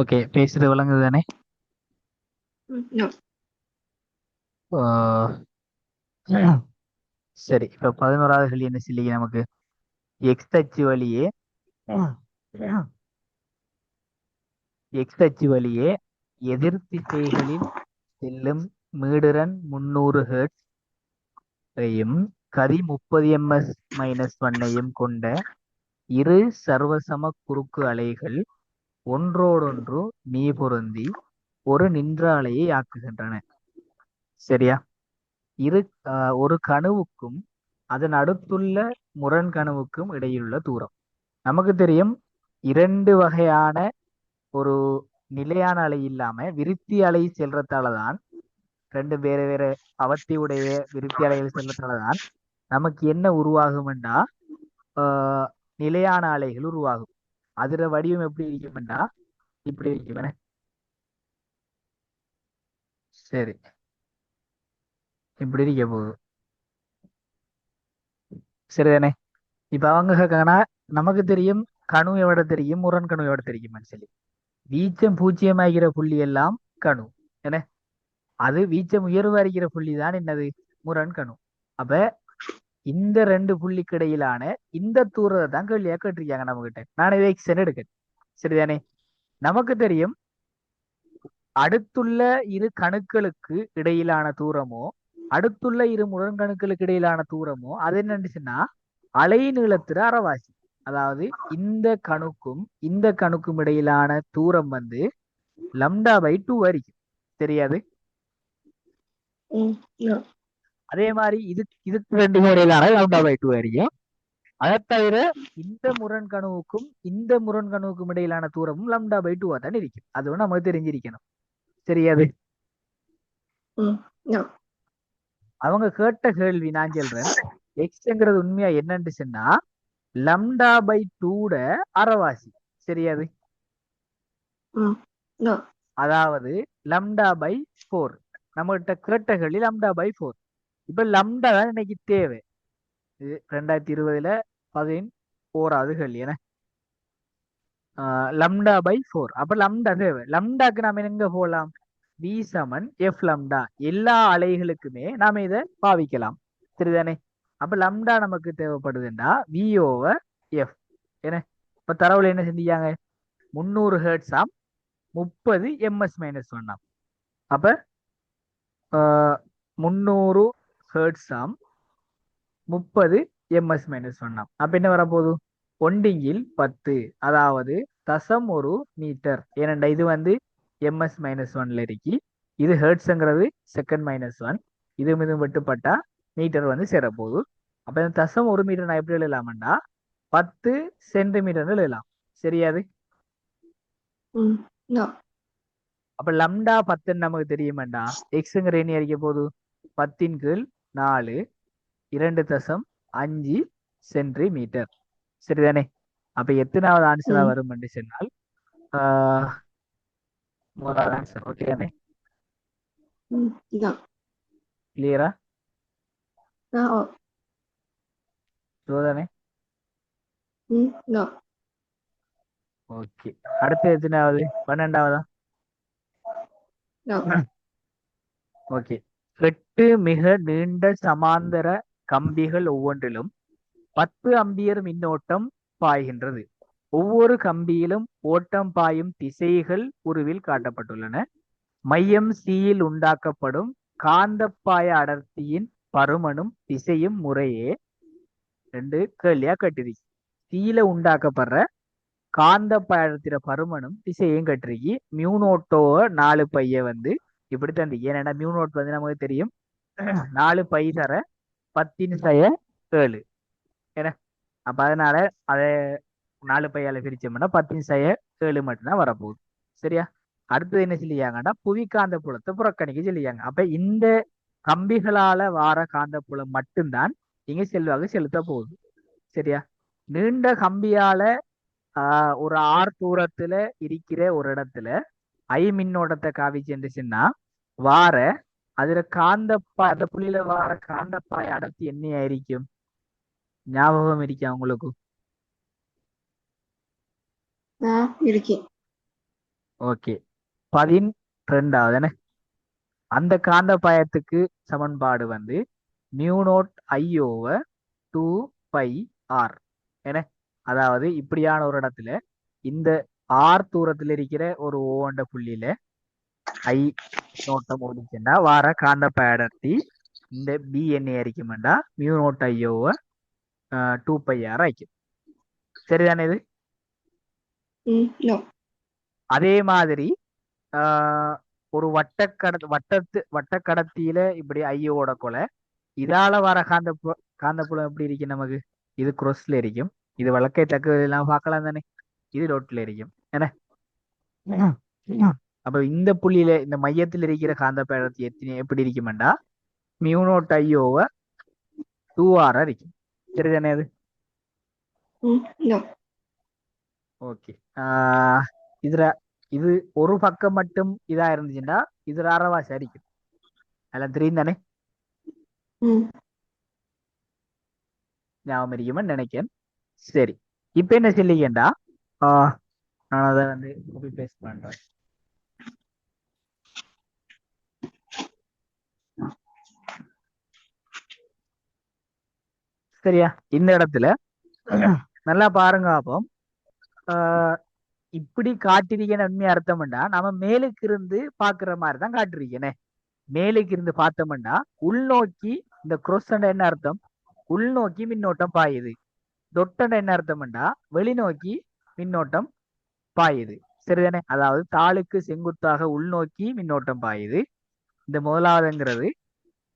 Okay, பேசுறது விளங்குது தானே? No. சரி, இப்ப 11வது கேள்வி என்ன சொல்லி நமக்கு எக்ஸ் அச்சு வழியே எக்ஸ் அச்சு வழியே எதிர் திசைகளில் செல்லும் மீடுரன் 300 ஹெர்ட்ஸ் ஐயும் கதி 30 ms -1 கொண்ட இரு சர்வசம குறுக்கு அலைகள் ஒன்றோடொன்று மீபொருந்தி ஒரு நின்ற அலையை ஆக்குகின்றன. சரியா? ஒரு கணுவுக்கும் அதன் அடுத்துள்ள முரண் கணுவுக்கும் இடையிலுள்ள தூரம் நமக்கு தெரியும். இரண்டு வகையான ஒரு நிலையான அலை இல்லாம விருத்தி அலை செல்றதாலதான், ரெண்டு வேற வேற அவத்தி உடைய விருத்தி அலைகள் செல்றதாலதான் நமக்கு என்ன உருவாகும்டா நிலையான அலைகள் உருவாகும். அதுல வடிவம் எப்படி இருக்கும்டா இப்படி இருக்கும். சரி, இப்படி இருக்க போகுது. சரிதானே? இப்ப அவங்க கேட்காங்கன்னா, நமக்கு தெரியும் கணு எவ்வளோ தெரியும், முரண் கணு எவ்வளோ தெரியுமான்னு சொல்லி. வீச்சம் பூஜ்ஜியமாகிற புள்ளி எல்லாம் கணு என்ன, அது வீச்சம் உயர்வு அறிகிற புள்ளி தான் என்னது, முரண் கணு. அப்ப இந்த ரெண்டு புள்ளிக்கு இடையிலான இந்த தூரத்தை தான் கேள்வியா கேட்டிருக்காங்க நம்ம கிட்ட. நான் இதை எக்ஸ்டன் எடுக்கேன். சரிதானே? நமக்கு தெரியும் அடுத்துள்ள இரு கணுக்களுக்கு இடையிலான தூரமோ அடுத்துள்ள இரு முரண்கணுக்களுக்கு இடையிலான தூரமோ அது என்னச்சுன்னா அலை நீளத்திற அறவாசி. அதாவது இந்த கணுக்கும் இடையிலான தூரம் வந்து λ/2 வரைக்கும். தெரியாது? No. அதே மாதிரி இதுக்கு ரெண்டுக்கும் இடையிலான λ/2 வரைக்கும். அதை தவிர இந்த முரண்கணுவுக்கும் இடையிலான தூரமும் λ/2 தான் இருக்கும். அது நமக்கு தெரிஞ்சிருக்கணும். சரியாது? No. அவங்க கேட்ட கேள்வி நான் சொல்றேன். எக்ஸ்ங்கிறது உண்மையா என்னன்னு சொன்னா λ/2 அறவாசி. சரியாது? No. அதாவது λ/4. நம்மகிட்ட கேட்ட கேள்வி λ/4. இப்ப லம்டா தான் இன்னைக்கு தேவை. இது 2020 11வது கேள்வி என்ன, λ/4. அப்ப லம்டா தேவை. லம்டாக்கு நாம எங்க போகலாம்? V = f λ. எல்லா அலைகளுக்குமே நாம இதை பாவிக்கலாம். சரிதானே? அப்ப லம்டா நமக்கு தேவைப்படுதுன்னா V/f என்ன. இப்ப தரவுல என்ன செஞ்சாங்க, 300 ஹெர்ட்ஸாம் 30 ms-1 ஆம். அப்ப 300 ஹெர்ட்ஸாம் 30 ms-1 ஆம். அப்ப என்ன வரப்போகுது, ஒண்டிங்கில் 10, அதாவது தசம் ஒரு மீட்டர். ஏனண்டா இது வந்து ms-1ல இருக்கு, இது ஹெர்ட்ஸ்ங்கிறது செகண்ட்-1, இது மீதும் வெட்டுப்பட்டா மீட்டர் வந்து சேரப்போகுது. அப்ப இந்த தசம் ஒரு மீட்டர் நான் எப்படி எழுதலாம்டா 10 சென்டிமீட்டர் எழுதலாம். சரியாது? No. அப்ப லம்டா 10 நமக்கு தெரியுமாண்டா எக்ஸுங்கிற எண்ணி அறிக்க போது 10/4 2.5 சென்டிமீட்டர். சரிதானே? அப்ப எத்தனாவது ஆன்சரா வரும் என்று சொன்னால் முதலாவது ஆன்சர். ஓகே தானே? No. கிளியரா? No. தானே? No. ஓகே, அடுத்து எத்தனாவது, 12வதா? No. ஓகே. 8 மிக நீண்ட சமாந்தர கம்பிகள் ஒவ்வொன்றிலும் 10 அம்பியர் மின்னோட்டம் பாய்கின்றது. ஒவ்வொரு கம்பியிலும் ஓட்டம் பாயும் திசைகள் உருவில் காட்டப்பட்டுள்ளன. மையம் சியில் உண்டாக்கப்படும் காந்தப்பாய அடர்த்தியின் பருமனும் திசையும் முறையே ரெண்டு கேள்வியா கட்டிருக்கு. சியில உண்டாக்கப்படுற காந்தப்பாய அடர்த்தியோட பருமனும் திசையும் கட்டிருக்கு. மியூனோட்டோ 4π வந்து இப்படி தந்து. ஏன்னா மியூனோட் வந்து நமக்கு தெரியும் 4π தர 10⁻7 ஏன்னா. அப்ப அதனால அதை 4πயால பிரிச்சோம்னா 10⁻7 மட்டும்தான் வரப்போகுது. சரியா? அடுத்தது என்ன சொல்லியாங்கன்னா புவிக்காந்த புலத்தை புறக்கணிக்க சொல்லியாங்க. அப்ப இந்த கம்பிகளால வார காந்த புலம் மட்டும்தான் இங்க செல்வாக்கு செலுத்த போகுது. சரியா? நீண்ட கம்பியால ஒரு தூரத்துல இருக்கிற ஒரு இடத்துல மின்னோட்டத்தை காவி சென்றுச்சுன்னா வார அதுல அந்த புள்ளியில வார காந்தப்பாய் அடர்த்தி என்ன ஆയിരിക്കും? ஞாபகம் இருக்கா உங்களுக்கு? இருக்கேன். ஓகே. 12வது என்ன? அந்த காந்த பாயத்துக்கு சமன்பாடு வந்து mu naught I over 2πr என்ன? அதாவது இப்படியான ஒரு இடத்துல இந்த ஆர் தூரத்தில் இருக்கிற ஒரு ஓண்ட புள்ளியில ஐ நோட்டம் ஓடிச்சுன்னா வார காந்த பாயடர்த்தி இந்த பி என்ன ஆയിരിக்குமெண்டா mu naught I over 2πr ஆயிக்கும். சரிதானே இது? No. அதே மாதிரி ஒரு வட்டக்கடத்தியில இப்படி ஐயோட கொலை இதால வர காந்தப்புலம் எப்படி இருக்கு நமக்கு? இது குரோஸ்ல இருக்கும். இது வழக்கை தக்க எல்லாம் பார்க்கலாம் தானே. இது ரோட்ல இருக்கும் என்ன? அப்ப இந்த புள்ளியில இந்த மையத்தில் இருக்கிற காந்த பேடர்த்தி எத்தனை எப்படி இருக்குமெண்டா மியூ நோட் ஐயோவ 2r இருக்கும். சரிதானே அது? No. ஓகே. இதுல இது ஒரு பக்கம் மட்டும் இதா இருந்துச்சுன்னா இதுல அரைவாசி அரிக்கும். எல்லாம் தெரியும் தானே? ஞாபகம் இருக்குமென்னு நினைக்கிறேன். சரி, இப்ப என்ன சொல்லிக்கேண்டா நான் அதை வந்து காப்பி பேஸ்ட் பண்றேன். சரியா? இந்த இடத்துல நல்லா பாருங்க. அப்போ இப்படி காட்டிருக்கேன்னு உண்மையா அர்த்தம்டா நம்ம மேலுக்கு இருந்து பாக்குற மாதிரி தான் காட்டிருக்கேனே. மேலுக்கு இருந்து பார்த்தோம்னா உள்நோக்கி இந்த குரோஸ்டண்ட என்ன அர்த்தம்? உள்நோக்கி மின்னோட்டம் பாயுது. தொட்டண்ட என்ன அர்த்தம்டா வெளிநோக்கி மின்னோட்டம் பாயுது. சரிதானே? அதாவது தாளுக்கு செங்குத்தாக உள்நோக்கி மின்னோட்டம் பாயுது. இந்த முதலாவதுங்கிறது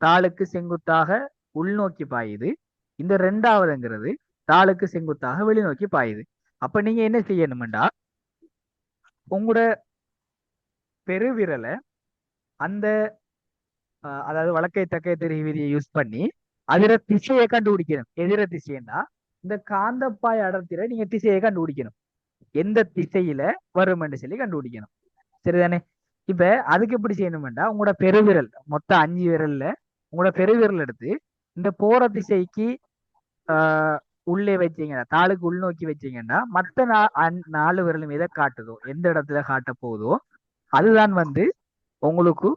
தாளுக்கு செங்குத்தாக உள்நோக்கி பாயுது. இந்த ரெண்டாவதுங்கிறது தாளுக்கு செங்குத்தாக வெளிநோக்கி பாயுது. அப்ப நீங்க என்ன செய்யணும்டா உங்களோட பெருவிரலை அந்த அதாவது வழக்கை தக்கை தெரிய விதியை யூஸ் பண்ணி அதிர திசையை கண்டுபிடிக்கணும். எதிர திசைன்னா இந்த காந்தப்பாய் அடர்த்தில நீங்க திசையை கண்டுபிடிக்கணும். எந்த திசையில வரும்னு சொல்லி கண்டுபிடிக்கணும். சரிதானே? இப்ப அதுக்கு எப்படி செய்யணும்டா உங்களோட பெருவிரல் மொத்தம் 5 விரல்ல உங்களோட பெருவிரல் எடுத்து இந்த போற திசைக்கு உள்ளே வச்சீங்கன்னா தாளுக்கு உள்நோக்கி வச்சீங்கன்னா மற்ற 4 விரலும் எதை காட்டுதோ எந்த இடத்துல காட்ட போதோ அதுதான் வந்து உங்களுக்கு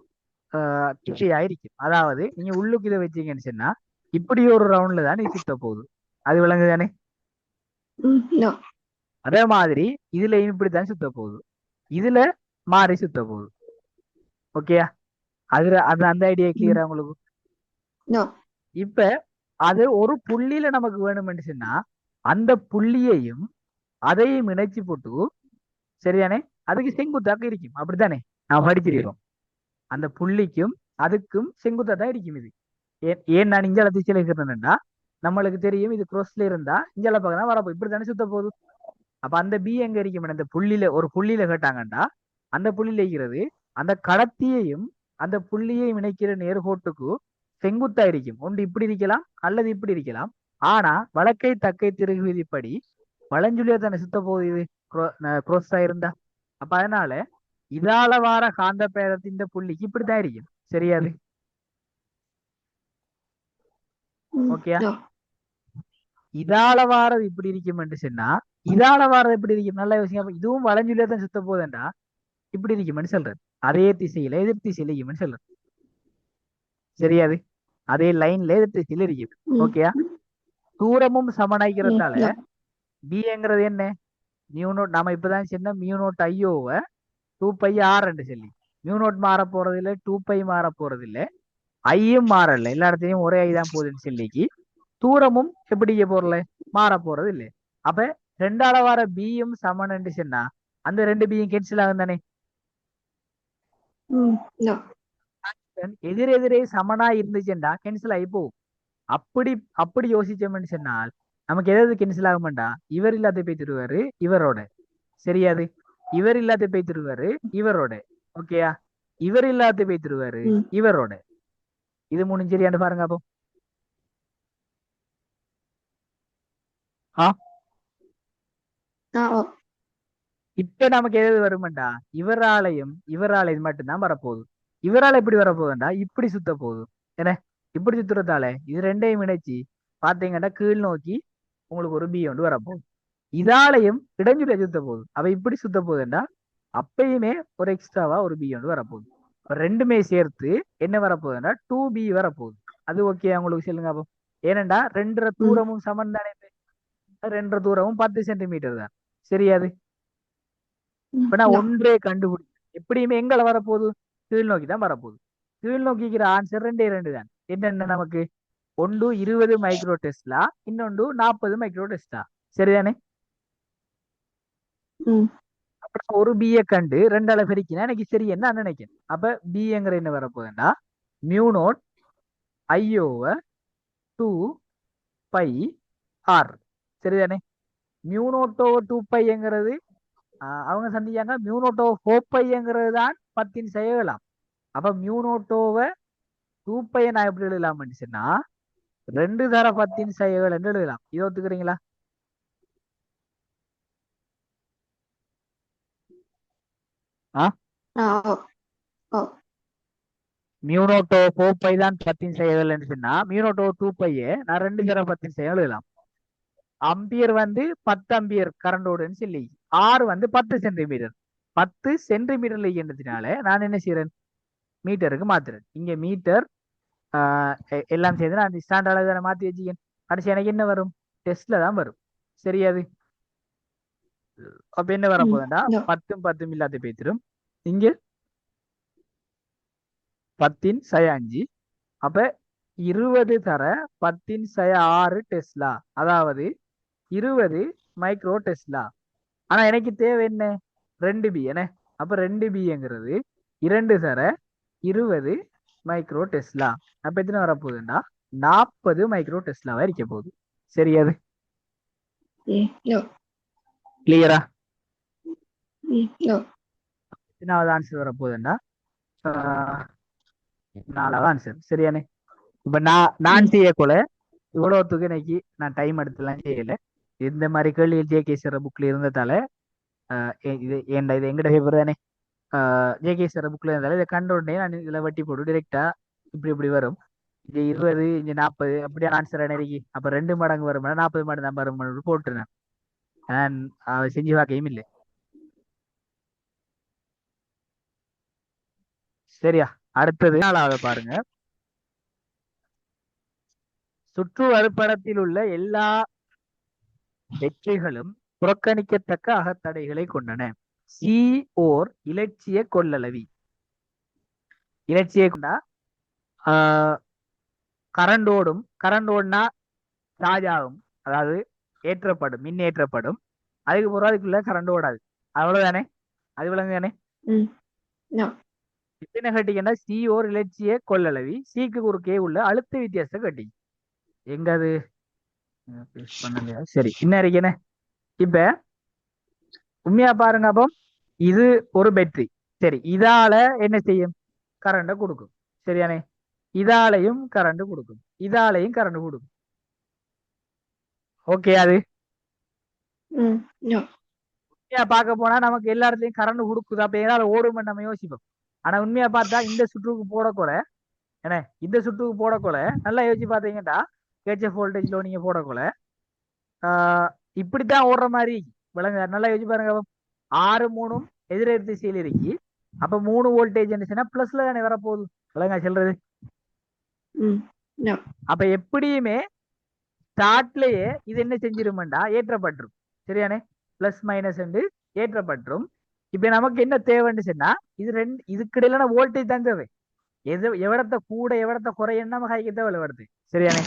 திசையாயிருக்கும். அதாவது நீங்க உள்ளுக்கு இதை வச்சீங்கன்னு சொன்னா இப்படி ஒரு ரவுண்ட்ல தான் நீ சுத்த போகுது. அது விளங்கு தானே? அதே மாதிரி இதுல இப்படித்தான் சுத்த போகுது. இதுல மாறி சுத்த போகுது. ஓகேயா? அதுல அந்த ஐடியா கிளியரா உங்களுக்கு? இப்ப அது ஒரு புள்ளியில நமக்கு வேணும்னு சொன்னா அந்த புள்ளியையும் அதையும் இணைச்சு போட்டு சரிதானே அதுக்கு செங்குத்தாக இருக்கும். அப்படித்தானே நான் படிச்சிருக்கோம். அந்த புள்ளிக்கும் அதுக்கும் செங்குத்தா தான் இருக்கும். இது ஏன் நான் இஞ்சால திசையில இருக்கிறேன்னா நம்மளுக்கு தெரியும் இது குரோஸ்ல இருந்தா இஞ்சால பக்கம் வரப்போ இப்படித்தானே சுத்த போகுது. அப்ப அந்த பி எங்க இருக்கும்? அந்த புள்ளியில ஒரு புள்ளியில கேட்டாங்கண்டா அந்த புள்ளியில இருக்கிறது அந்த கடத்தியையும் அந்த புள்ளியையும் இணைக்கிற நேர்கோட்டுக்கு செங்குத்தா இருக்கும். ஒன்று இப்படி இருக்கலாம் அல்லது இப்படி இருக்கலாம். ஆனா வழக்கை தக்கை திருகு விதிப்படி வளஞ்சுழியா தானே சுத்த போகுது குரோஸா இருந்தா. அப்ப அதனால இதால வார காந்த பேரத்தின் புள்ளிக்கு இப்படித்தான் இருக்கும். சரியாது? ஓகேயா? இதால வாரது இப்படி இருக்கும் சொன்னா இதால வாரது எப்படி இருக்கும்? நல்லா யோசிங்க. இதுவும் வளைஞ்சுழியா தான் சுத்த போகுதுண்டா இப்படி இருக்குமென்னு சொல்றது. அதே திசையில எதிர் திசையில இருக்குமென்னு சொல்றது. சரியாது? அதே லைன்ல எதிர் திசையில இருக்கும். ஓகேயா? தூரமும் சமனாய்க்கிறதால பிங்கிறது என்ன? மியூ நோட் நாம இப்பதான் சொன்ன மியூ நோட் ஐயோவ 2πr சொல்லி மியூ நோட் மாற போறது இல்லை 2π மாற போறது இல்லை ஐயும் மாறல எல்லா இடத்துலயும் ஒரே ஐ தான் போகுதுன்னு சொல்லிக்கு தூரமும் எப்படி போறல மாற போறது இல்லை. அப்ப ரெண்டால வர பியும் சமன் சொன்னா அந்த 2 பியும் கேன்சல் ஆகும் தானே. எதிரெதிரே சமனா இருந்துச்சுண்டா கேன்சல் ஆகி போகும். அப்படி யோசிச்சோம்னு சொன்னால் நமக்கு எதாவது கேன்சல் ஆகுமாண்டா இவர் இல்லாத போய் தருவாரு இவரோட. சரியாது? இவர் இல்லாத போய் தருவாரு இவரோட. ஓகேயா? இவர் இல்லாத போய் தருவாரு இவரோட. இது மூணு சரியாண்டு பாருங்க. அப்போ இப்ப நமக்கு எதாவது வருமாண்டா இவராலையும் மட்டும்தான் வரப்போகுது. இவரால எப்படி வரப்போகுதுண்டா இப்படி சுத்த போகுது. என்ன இப்படி சுத்துறதால இது ரெண்டையும் இணைச்சு பாத்தீங்கன்னா கீழ் நோக்கி உங்களுக்கு ஒரு பி ஒன்று வரப்போகுது. இதாலையும் இடைஞ்சுடைய சுத்த போகுது. அவ இப்படி சுத்த போகுதுண்டா அப்பயுமே ஒரு எக்ஸ்ட்ராவா ஒரு பி வந்து வரப்போகுது. இப்ப ரெண்டுமே சேர்த்து என்ன வரப்போகுதுன்னா 2b வரப்போகுது. அது ஓகே உங்களுக்கு சொல்லுங்க அப்போ. ஏனண்டா ரெண்டரை ம் தூரமும் சமம் தானே. ரெண்டரை தூரமும் 10 சென்டிமீட்டர் தான். சரியாது. ம் இப்ப நான் நோ ஒன்றே கண்டுபிடி எப்படியுமே எங்களை வரப்போகுது கீழ் நோக்கி தான் வரப்போகுது. கீழ் நோக்கிக்கிற ஆன்சர் ரெண்டே ரெண்டு தான். என்னென்ன நமக்கு ஒன்று 20 மைக்ரோ டெஸ்லா, இன்னொன்று 40 மைக்ரோ டெஸ்லா. சரிதானே. ம் அப்புறம் ஒரு பிஏ கண்டு ரெண்டால பெருக்கினா எனக்கு சரி என்ன நினைக்கிறேன். அப்ப பிஏங்கிற என்ன வரப்போகுதுன்னா mu naught I over 2πr. சரிதானே. மியூ நோட் ஓவர் 2πங்கிறது அவங்க சந்திச்சாங்க மியூ நோட் ஓவர் 4πங்கிறது தான் 10 செய்யலாம். அப்ப மியூ நோட் ஓவர் 2π நான் எப்படி எழுதலாம்னு சொன்னா 2 தர 10 என்று எழுதலாம். இதை ஒத்துக்கிறீங்களா? ஆ ஆ ஓ ஓ மியூனோட்டோ 4π தான் 10 சொன்னா மியூனோட்டோ 2π நான் 2 தர 10 எழுதலாம். அம்பியர் வந்து 10 அம்பியர் கரண்ட் ஓடுன்னு சொல்லி ஆறு வந்து 10 சென்டிமீட்டர். 10 சென்டிமீட்டர்ல என்றதுனால நான் என்ன செய்யறேன் மீட்டருக்கு மாத்துறேன். இங்க மீட்டர் எல்லாம் சேர்ந்து நான் ஸ்டாண்ட் அளவு மாத்தி வச்சுக்கேன். கடைசி எனக்கு என்ன வரும் டெஸ்ட்ல தான் வரும். சரியாது. அப்ப என்ன ம் வரப்போகுதுண்டா நோ 10 இல்லாத பேத்திரும் இங்க 10 5. அப்ப 20 தர 10 6 டெஸ்லா, அதாவது 20 மைக்ரோ டெஸ்லா. ஆனா எனக்கு தேவை என்ன 2b என்ன. அப்ப 2bங்கிறது 2 தர 20 மைக்ரோ டெஸ்லா. அப்ப எத்தனை வரப்போகுதுன்னா 40 மைக்ரோ டெஸ்லாவா இருக்க போகுது. சரியாது. நோ கிளியரா. நோ எத்தனாவது ஆன்சர் வரப்போகுதுன்னா நாலாவது ஆன்சர். சரியானே. இப்ப நான் ம் செய்யக்குள்ள இவ்வளவுத்துக்கு இன்னைக்கு நான் டைம் எடுத்துலாம் செய்யல. இந்த மாதிரி கேள்வி ஜேகேஸ்வர புக்ல இருந்ததால இது ஏன்டா இது எங்கட பேப்பர் தானே. ஜேகேஸ்வர புக்ல இருந்தாலும் இதை கண்ட உடனே நான் இதுல வட்டி போட்டு டிரெக்டா இப்படி இப்படி வரும். இது 20 இங்க 40 அப்படியே ஆன்சர் இருக்கு. அப்ப 2 மடங்கு வரும் 40 மடங்கு தான் வரும் போட்டுருந்தேன். நான் அதை செஞ்சு பார்க்கையும் இல்லை. சரியா. அடுத்தது 4வது பாருங்க. சுற்று வரைபடத்தில் உள்ள எல்லா வெற்றிகளும் புறக்கணிக்கத்தக்க அகத்தடைகளை கொண்டன. சி ஓர் இலட்சிய கொள்ளளவி. இலட்சிய கொண்டா கரண்ட் ஓடுனா சார்ஜ் ஆகும். அதாவது ஏற்றப்படும் மின் ஏற்றப்படும். அதுக்கு பிறகு அதுக்குள்ள கரண்ட் ஓடாது. அவ்வளவுதானே. அது விளங்கு தானே. ம் நோ என்ன கட்டிங்கன்னா சி ஓர் இலட்சிய கொள்ளளவி சிக்கு குறுக்கே உள்ள அழுத்த வித்தியாசத்தை கட்டி எங்க அது பண்ணலையா. சரி என்ன இருக்கேன்னு இப்ப உண்மையா பாருங்க. அப்போ இது ஒரு பேட்டரி. சரி இதால என்ன செய்யும் கரண்ட கொடுக்கும். சரியானே. இதாலையும் கரண்ட் கொடுக்கும், இதாலையும் கரண்ட் கொடுக்கும். ஓகே. அது ம் நோ உண்மையா பார்க்க போனா நமக்கு எல்லா இடத்துலயும் கரண்ட் கொடுக்குது. அப்ப ஏதாவது ஓடுமே நம்ம யோசிப்போம். ஆனா உண்மையா பார்த்தா இந்த சுற்றுக்கு போடக்கூட என்ன இந்த சுற்றுக்கு போடக்கூட நல்லா யோசிச்சு பார்த்தீங்கன்னா கேச்எஃப் வோல்டேஜ்ல நீங்க போடக்கூட ஆஹ் இப்படித்தான் ஓடுற மாதிரி விளங்க. நல்லா யோசிச்சு பாருங்க. 6 3 எதிரெதிர் திசையில் இருக்கு. அப்ப 3 வோல்டேஜ் இருந்துச்சுன்னா பிளஸ்ல தானே வரப்போகுது. விளங்க சொல்றது. ம் நோ அப்ப எப்படியுமே ஸ்டார்ட்லயே இது என்ன செஞ்சிருமெண்டா ஏற்றப்பட்டுரும். சரியானே. பிளஸ் மைனஸ் ஏற்றப்பட்டுரும். இப்ப நமக்கு என்ன தேவைன்னு சொன்னா இது ரெண்டு இதுக்கு இடையிலான வோல்டேஜ் தான் தேவை. எவ்வளத்த கூட எவ்வளத்த குறையன்னு நம்ம கைக்கு தேவை வருது. சரியானே.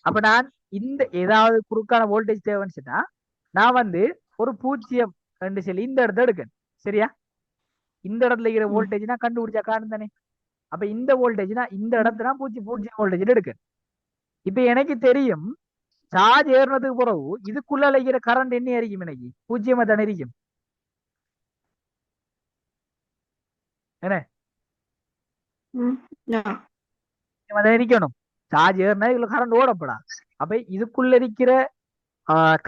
அப்ப நான் இந்த ஏதாவது குறுக்கான வோல்டேஜ் தேவைன்னு சொன்னா நான் வந்து ஒரு 0 சொல்லி இந்த இடத்த எடுக்கேன். சரியா. இந்த இடத்துல இருக்கிற ம் வோல்டேஜ் நான் கண்டுபிடிச்சா காணும் தானே. அப்ப இந்த வோல்டேஜ் இந்த ம் இடத்துல 0 வோல்டேஜ் எடுக்கேன். இப்ப எனக்கு தெரியும் சார்ஜ் ஏறினதுக்கு பிறகு இதுக்குள்ள இருக்கிற கரண்ட் என்ன இருக்கும் எனக்கு 0 தானே இருக்கும். என்ன ம் நோ இருக்கணும். சார்ஜ் ஏறினா இதுல கரண்ட் ஓடப்படா. அப்ப இதுக்குள்ள இருக்கிற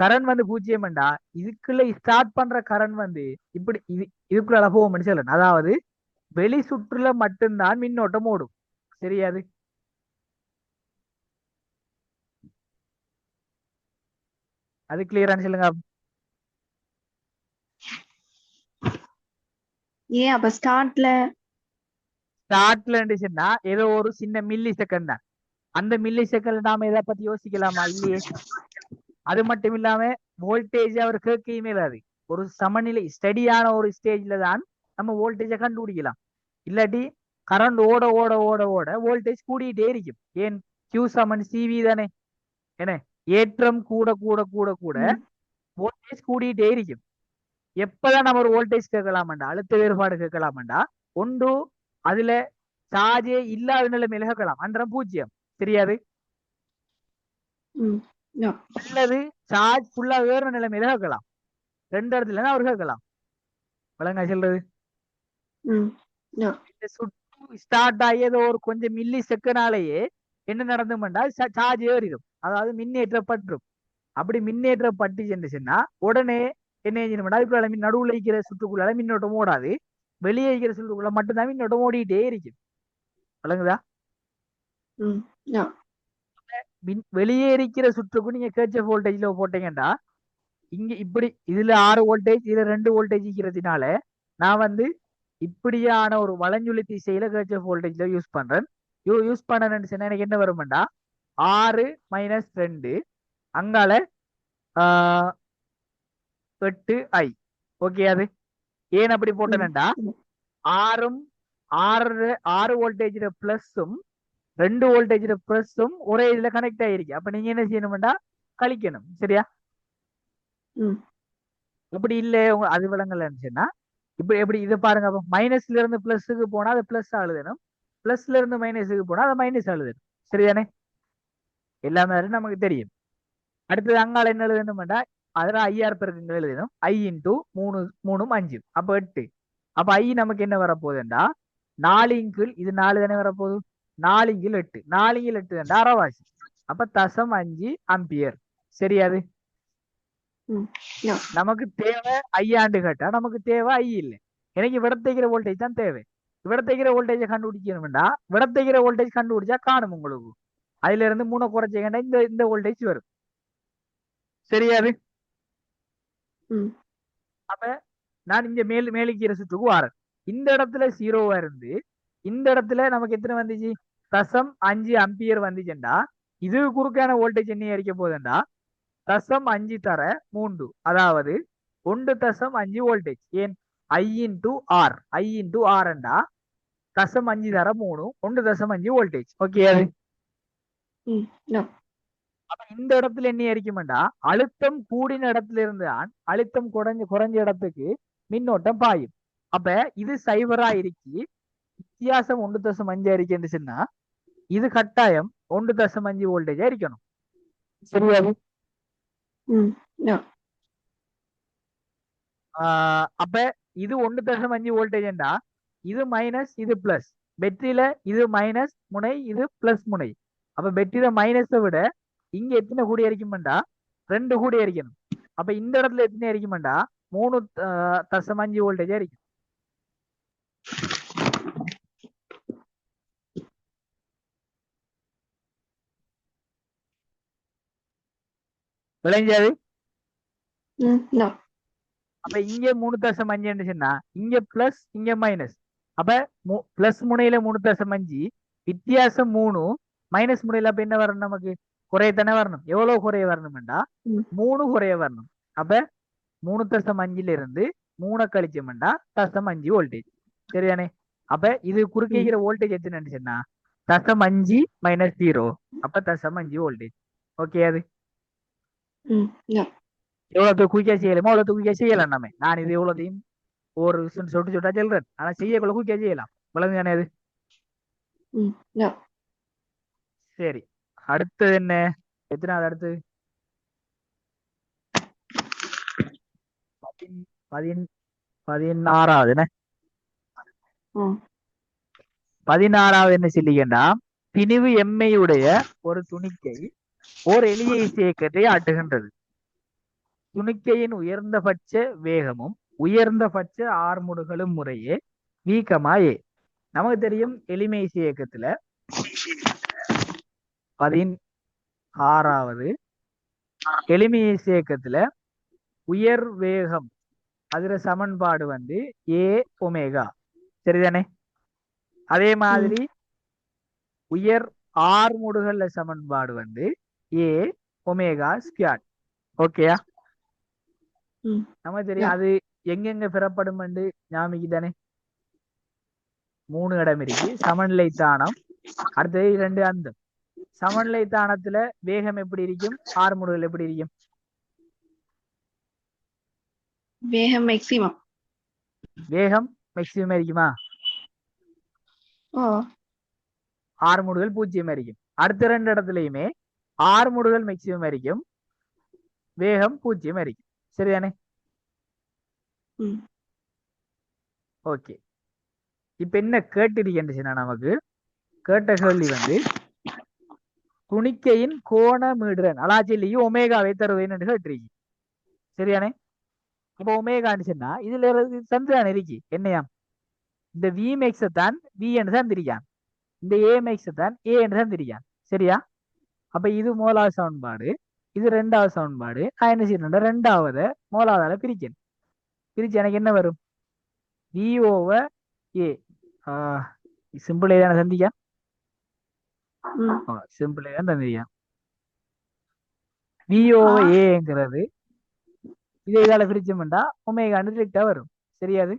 கரண்ட் வந்து 0 இதுக்குள்ள ஸ்டார்ட் பண்ற கரண்ட் வந்து இப்படி இதுக்குள்ள போகும் சொல்லணும். அதாவது வெளி சுற்றுல மட்டும்தான் மின்னோட்டம் ஓடும். சரியாது. அது கிளியரானு சொல்லுங்க. ஏன் அப்ப ஸ்டார்ட்ல ஸ்டார்ட்ல இருந்துச்சுன்னா ஏதோ ஒரு சின்ன மில்லி செகண்ட் தான். அந்த மில்லி செகண்ட் நாம இதை பத்தி யோசிக்கலாமா? இல்லையே. அது மட்டும் இல்லாம வோல்டேஜ் அவர் கேட்கயுமே இல்லாது. ஒரு சமநிலை ஸ்டடியான ஒரு ஸ்டேஜ்ல தான் நம்ம வோல்டேஜை கண்டுபிடிக்கலாம். இல்லாட்டி கரண்ட் ஓட ஓட ஓட ஓட வோல்டேஜ் கூடிட்டே இருக்கும். ஏன்? Q சமன் CV தானே. என்ன? ஏற்றம் கூட கூட கூட கூட ம், வோல்டேஜ் கூடிட்டே இருக்கும். எப்பதான் நம்ம ஒரு வோல்டேஜ் கேட்கலாமண்டா, அழுத்த வேறுபாடு கேட்கலாமண்டா, ஒன்று அதுல சார்ஜே இல்லாத நிலைமையில கேட்கலாம், அன்றம் 0 தெரியாது. ம், no, அல்லது சார்ஜ் ஃபுல்லா வேற நிலைமையில கேட்கலாம். ரெண்டு இடத்துல அவர் கேட்கலாம். விளங்க சொல்றது? ம், no, இந்த சுற்று ஸ்டார்ட் ஆகி ஏதோ ஒரு கொஞ்சம் மில்லி செகண்டாலேயே என்ன நடந்துமெண்டா சார்ஜ் ஏறிடும், அதாவது மின்னேற்றப்பட்டுரும். அப்படி மின்னேற்றப்பட்டுச்சுன்னா உடனே என்ன செஞ்சணும்டா, அதுக்குள்ள நடுவுல இருக்கிற சுற்றுக்குள்ளால மின்னோட்டம் ஓடாது, வெளியே இருக்கிற சுற்றுக்குள்ள மட்டும்தான் மின்னோட்டம் ஓடிட்டே இருக்கும். விளங்குதா? ம், no, வெளியே இருக்கிற சுற்றுக்கு நீங்க கேட்ச வோல்டேஜ்ல போட்டீங்கன்னா, இங்க இப்படி இதுல 6 வோல்டேஜ் இதுல 2 வோல்டேஜ் இருக்கிறதுனால நான் வந்து இப்படியான ஒரு வலஞ்சுழி திசையில கேட்ச வோல்டேஜ்ல யூஸ் பண்றேன். யூஸ் பண்ணேன்னு சொன்னா எனக்கு என்ன வரும்டா, 6 - 2 அங்கால 8I. ஓகே. அது ஏன் அப்படி ம், போட்டேன்டா, ம், ஆறும் 6 வோல்டேஜ் பிளஸும் 2 வோல்டேஜ் பிளஸும் ஒரே இதுல கனெக்ட் ஆயிருக்கு. அப்ப நீங்க என்ன செய்யணும்டா, கழிக்கணும். சரியா? ம், அப்படி இல்லை அது விளங்கலன்னு சொன்னா இப்படி எப்படி இதை பாருங்க. அப்ப மைனஸ்ல இருந்து பிளஸுக்கு போனா அது பிளஸ் எழுதணும், பிளஸ்ல இருந்து மைனஸுக்கு போனா அதை மைனஸ் எழுதணும். சரிதானே? எல்லாமே நமக்கு தெரியும். அடுத்தது அங்கால என்ன எழுதணும்டா, அதில் ஐஆர் பெருக்குங்க எழுதணும். I இன்டூ 3 3 5 அப்ப 8. அப்ப I நமக்கு என்ன வரப்போகுதுண்டா, 4 இது 4 தானே வரப்போகுது. 4 8 4 8 தான்டா அரைவாசி. அப்ப 0.5 ஆம்பியர். சரியாது? ம், no, நமக்கு தேவை ஐயாண்டு கேட்டா நமக்கு தேவை ஐ இல்லை. எனக்கு விடத்தைக்கிற வோல்டேஜ் தான் தேவை. விடத்தைக்கிற வோல்டேஜை கண்டுபிடிக்கணும்டா, விடத்தைக்கிற வோல்டேஜ் கண்டுபிடிச்சா காணும் உங்களுக்கு. அதுல இருந்து 3 குறைச்சிங்கன்னா இந்த இந்த வோல்டேஜ் வரும். சரியாது? ம், அப்ப நான் இங்க மேலுக்கிற சுற்றுக்கு வரேன். இந்த இடத்துல 0வா இருந்து இந்த இடத்துல நமக்கு எத்தனை வந்துச்சு, 0.5 அம்பியர் வந்துச்சுண்டா, இது குறுக்கான வோல்டேஜ் என்ன இருக்க போகுதுண்டா, 0.5 தர 3, அதாவது 1.5 வோல்டேஜ். ஏன்? I into R. I into ஆர்ண்டா 0.5 தர 3 1.5 வோல்டேஜ். ஓகே. அது ம், no, அப்ப இந்த இடத்துல என்ன இருக்குமெண்டா, அழுத்தம் கூடின இடத்துல இருந்து தான் அழுத்தம் குறைஞ்ச இடத்துக்கு மின்னோட்டம் பாயும். அப்ப இது சைபரா இருக்கு, வித்தியாசம் 1.5 இருக்குன்னு சொன்னா இது கட்டாயம் 1.5 வோல்டேஜா இருக்கணும். சரியா? ம், no, அப்ப இது 1.5 வோல்டேஜ்டா, இது மைனஸ் இது பிளஸ். பெட்ரியில இது மைனஸ் முனை, இது பிளஸ் முனை. அப்ப பெட்ரியில மைனஸை விட இங்க எத்தனை கூடி இருக்குமெண்டா, 2 கூடி இருக்கணும். அப்ப இந்த இடத்துல எத்தனை இருக்குமெண்டா, 3.5 வோல்டேஜா இருக்கும். விளைஞ்சாது? ம், no, அப்ப இங்க 3.5 சொன்னா இங்க பிளஸ் இங்க மைனஸ். அப்ப பிளஸ் முனையில 3.5 வித்தியாசம் 3, மைனஸ் முனையில அப்ப என்ன வரணும், நமக்கு குறையத்தானே வரணும். எவ்வளவு குறைய வரணும்டா, ம், 3 குறைய வரணும். அப்ப 3.5 இருந்து 3 கழிச்சோம்டா 0.5 வோல்டேஜ். சரியானே? அப்ப இது குறுக்கிக்கிற வோல்டேஜ் எத்தனை சொன்னா 0.5 - 0, அப்ப 0.5 வோல்டேஜ். ஓகே. அது ம், no, எவ்வளவு குயிக்கா செய்யலாமோ அவ்வளவு குயிக்கா செய்யலாம். நம்ம நான் இது எவ்வளோத்தையும் ஒரு சொட்டு சொட்டா சொல்றேன், ஆனா செய்யக்குள்ள குயிக்கா செய்யலாம். விளங்குதானே? அது ம், no, சரி. அடுத்தது என்ன, எத்தனாவது? அடுத்து 16வது என்ன? ம், 16வது என்ன சொல்லிக்கண்டா, திணிவு எம்மையுடைய ஒரு துணிக்கை ஓர் எளிய இசையக்கத்தை ஆட்டுகின்றது. துணிக்கையின் உயர்ந்தபட்ச வேகமும் உயர்ந்தபட்ச ஆர்முடுகளும் முறையே வீக்கமாயே. நமக்கு தெரியும் எளிமை இசையக்கத்துல 16வது எளிமை இசையக்கத்துல உயர் வேகம் அதுல சமன்பாடு ஏ ஒமேகா. சரிதானே? அதே மாதிரி உயர் ஆர் முடுகல்ல சமன்பாடு ஏ ஒமேகா ஸ்கொயர். ஓகேயா? நம்ம தெரியும் அது எங்கெங்க பெறப்படும் ஞாபகம் தானே? 3 இடம் இருக்கு. சமநிலை தானம், அடுத்தது 2 அந்தம். சமநிலை தானத்துல வேகம் எப்படி இருக்கும், ஆர் முடுகல் எப்படி இருக்கும்? வேகம் மேக்ஸிமம். வேகம் மேக்ஸிமம் இருக்குமா? ஓ. ஆர் முடுகல் 0 இருக்கும். அடுத்த 2 இடத்துலயுமே ஆர் முடுகல் மேக்ஸிமம் இருக்கும், வேகம் 0 இருக்கும். சரிதானே? ஓகே. இப்ப என்ன கேட்டிருக்கேன் நமக்கு கேட்ட கேள்வி துணிக்கையின் கோண மீடுறன் அலாச்சிலையும் ஒமேகாவை தருவேன் என்று கேட்டிருக்கு. சரியானே? அப்ப ஒமேகான்னு சொன்னா இதுல தந்துதான் இருக்கு என்னையாம், இந்த வி மேக்ஸ் தான் வி என்று தான் திரியான், இந்த ஏ மேக்ஸ் தான் ஏ என்று தான் திரியான். சரியா? அப்ப இது மூலாவது சமன்பாடு, இது 2வது சமன்பாடு. நான் என்ன செய்யணும், 2வது மூலாவதால பிரிக்கணும். பிரிச்சு எனக்கு என்ன வரும், வி ஓவர் ஏ. சிம்பிளே தானே சந்திக்கா? சிம்பிளே தான் தந்திரியா. வி ஓவர் ஏங்கிறது இதை இதால பிரிச்சோம்டா ஒமேகான்னு டிரெக்டா வரும். சரியாது?